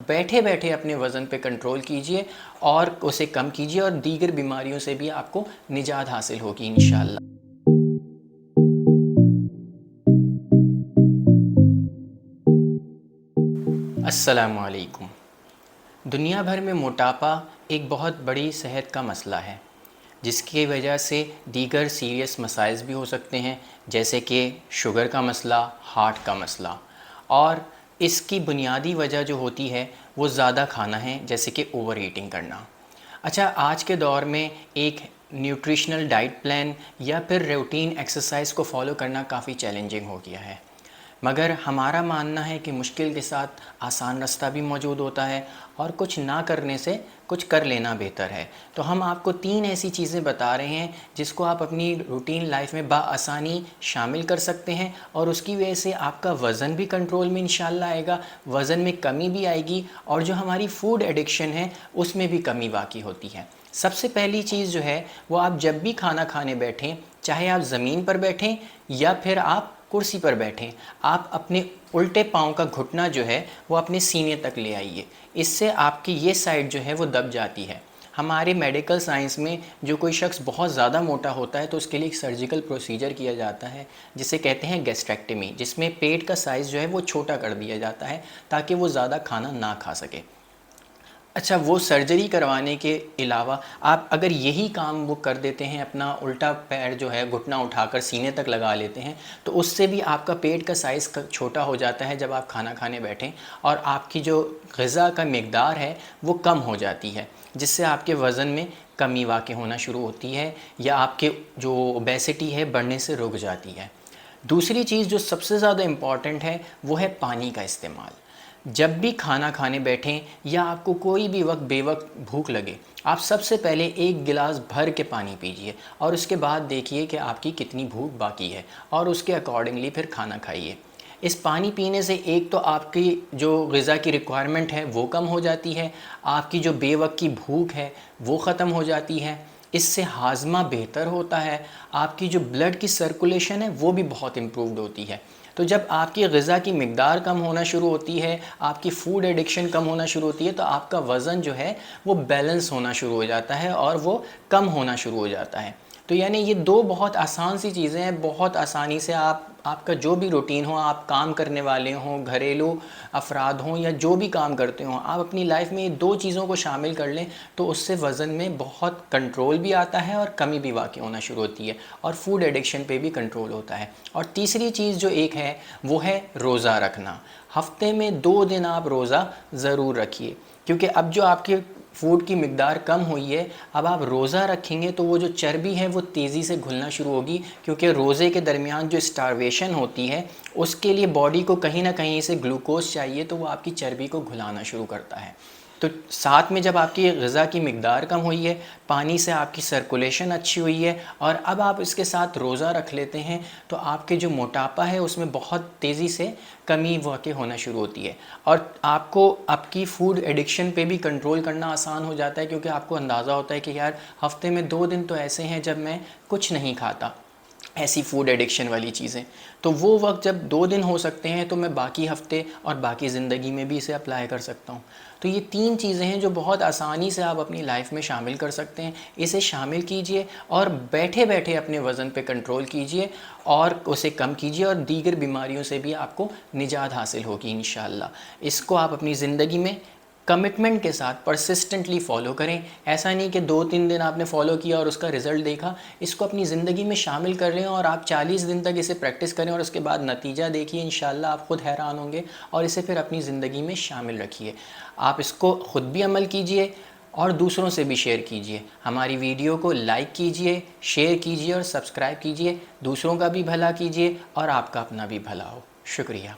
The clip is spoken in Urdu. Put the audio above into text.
بیٹھے بیٹھے اپنے وزن پہ کنٹرول کیجئے اور اسے کم کیجئے اور دیگر بیماریوں سے بھی آپ کو نجات حاصل ہوگی انشاءاللہ۔ السلام علیکم۔ دنیا بھر میں موٹاپا ایک بہت بڑی صحت کا مسئلہ ہے، جس کی وجہ سے دیگر سیریس مسائل بھی ہو سکتے ہیں، جیسے کہ شوگر کا مسئلہ، ہارٹ کا مسئلہ، اور اس کی بنیادی وجہ جو ہوتی ہے وہ زیادہ کھانا ہے، جیسے کہ اوور ایٹنگ کرنا۔ اچھا، آج کے دور میں ایک نیوٹریشنل ڈائٹ پلان یا پھر روٹین ایکسرسائز کو فالو کرنا کافی چیلنجنگ ہو گیا ہے، مگر ہمارا ماننا ہے کہ مشکل کے ساتھ آسان رستہ بھی موجود ہوتا ہے، اور کچھ نہ کرنے سے کچھ کر لینا بہتر ہے۔ تو ہم آپ کو 3 ایسی چیزیں بتا رہے ہیں جس کو آپ اپنی روٹین لائف میں بآسانی شامل کر سکتے ہیں، اور اس کی وجہ سے آپ کا وزن بھی کنٹرول میں انشاءاللہ آئے گا، وزن میں کمی بھی آئے گی، اور جو ہماری فوڈ ایڈکشن ہے اس میں بھی کمی واقع ہوتی ہے۔ سب سے پہلی چیز جو ہے وہ، آپ جب بھی کھانا کھانے بیٹھیں، چاہے آپ زمین پر بیٹھیں یا پھر آپ کرسی پر بیٹھیں، آپ اپنے الٹے پاؤں کا گھٹنا جو ہے وہ اپنے سینے تک لے آئیے۔ اس سے آپ کی یہ سائڈ جو ہے وہ دب جاتی ہے۔ ہمارے میڈیکل سائنس میں جو کوئی شخص بہت زیادہ موٹا ہوتا ہے تو اس کے لیے ایک سرجیکل پروسیجر کیا جاتا ہے جسے کہتے ہیں گیسٹریکٹمی، جس میں پیٹ کا سائز جو ہے وہ چھوٹا کر دیا جاتا ہے تاکہ وہ زیادہ کھانا نہ کھا سکے۔ اچھا، وہ سرجری کروانے کے علاوہ آپ اگر یہی کام وہ کر دیتے ہیں، اپنا الٹا پیر جو ہے گھٹنا اٹھا کر سینے تک لگا لیتے ہیں، تو اس سے بھی آپ کا پیٹ کا سائز چھوٹا ہو جاتا ہے جب آپ کھانا کھانے بیٹھیں، اور آپ کی جو غذا کا مقدار ہے وہ کم ہو جاتی ہے، جس سے آپ کے وزن میں کمی واقع ہونا شروع ہوتی ہے، یا آپ کے جو اوبیسٹی ہے بڑھنے سے رک جاتی ہے۔ دوسری چیز جو سب سے زیادہ امپورٹنٹ ہے وہ ہے پانی کا استعمال۔ جب بھی کھانا کھانے بیٹھیں یا آپ کو کوئی بھی بے وقت بھوک لگے، آپ سب سے پہلے 1 گلاس بھر کے پانی پیجئے، اور اس کے بعد دیکھیے کہ آپ کی کتنی بھوک باقی ہے، اور اس کے اکارڈنگلی پھر کھانا کھائیے۔ اس پانی پینے سے ایک تو آپ کی جو غذا کی ریکوائرمنٹ ہے وہ کم ہو جاتی ہے، آپ کی جو بے وقت کی بھوک ہے وہ ختم ہو جاتی ہے، اس سے ہاضمہ بہتر ہوتا ہے، آپ کی جو بلڈ کی سرکولیشن ہے وہ بھی بہت امپرووڈ ہوتی ہے۔ تو جب آپ کی غذا کی مقدار کم ہونا شروع ہوتی ہے، آپ کی فوڈ ایڈکشن کم ہونا شروع ہوتی ہے، تو آپ کا وزن جو ہے وہ بیلنس ہونا شروع ہو جاتا ہے اور وہ کم ہونا شروع ہو جاتا ہے۔ تو یعنی یہ 2 بہت آسان سی چیزیں ہیں، بہت آسانی سے آپ کا جو بھی روٹین ہو، آپ کام کرنے والے ہوں، گھریلو افراد ہوں یا جو بھی کام کرتے ہوں، آپ اپنی لائف میں یہ 2 چیزوں کو شامل کر لیں تو اس سے وزن میں بہت کنٹرول بھی آتا ہے اور کمی بھی واقع ہونا شروع ہوتی ہے، اور فوڈ ایڈکشن پہ بھی کنٹرول ہوتا ہے۔ اور تیسری چیز جو ایک ہے وہ ہے روزہ رکھنا۔ ہفتے میں 2 دن آپ روزہ ضرور رکھیے، کیونکہ اب جو آپ کے فوڈ کی مقدار کم ہوئی ہے، اب آپ روزہ رکھیں گے تو وہ جو چربی ہے وہ تیزی سے گھلنا شروع ہوگی، کیونکہ روزے کے درمیان جو اسٹارویشن ہوتی ہے اس کے لیے باڈی کو کہیں نہ کہیں سے گلوکوز چاہیے، تو وہ آپ کی چربی کو گھلانا شروع کرتا ہے۔ تو ساتھ میں جب آپ کی غذا کی مقدار کم ہوئی ہے، پانی سے آپ کی سرکولیشن اچھی ہوئی ہے، اور اب آپ اس کے ساتھ روزہ رکھ لیتے ہیں، تو آپ کے جو موٹاپا ہے اس میں بہت تیزی سے کمی واقع ہونا شروع ہوتی ہے، اور آپ کو آپ کی فوڈ ایڈکشن پہ بھی کنٹرول کرنا آسان ہو جاتا ہے، کیونکہ آپ کو اندازہ ہوتا ہے کہ یار ہفتے میں 2 دن تو ایسے ہیں جب میں کچھ نہیں کھاتا، ایسی فوڈ ایڈکشن والی چیزیں، تو وہ وقت جب 2 دن ہو سکتے ہیں تو میں باقی ہفتے اور باقی زندگی میں بھی اسے اپلائی کر سکتا ہوں۔ تو یہ 3 چیزیں ہیں جو بہت آسانی سے آپ اپنی لائف میں شامل کر سکتے ہیں، اسے شامل کیجئے اور بیٹھے بیٹھے اپنے وزن پہ کنٹرول کیجئے اور اسے کم کیجئے، اور دیگر بیماریوں سے بھی آپ کو نجات حاصل ہوگی انشاءاللہ۔ اس کو آپ اپنی زندگی میں کمٹمنٹ کے ساتھ پرسسٹنٹلی فالو کریں۔ ایسا نہیں کہ 2-3 دن آپ نے فالو کیا اور اس کا رزلٹ دیکھا، اس کو اپنی زندگی میں شامل کر رہے ہیں، اور آپ 40 دن تک اسے پریکٹس کریں اور اس کے بعد نتیجہ دیکھیے، انشاءاللہ آپ خود حیران ہوں گے، اور اسے پھر اپنی زندگی میں شامل رکھیے۔ آپ اس کو خود بھی عمل کیجئے اور دوسروں سے بھی شیئر کیجئے۔ ہماری ویڈیو کو لائک کیجئے، شیئر کیجئے اور سبسکرائب کیجئے، دوسروں کا بھی بھلا کیجئے اور آپ کا اپنا بھی بھلا ہو۔ شکریہ۔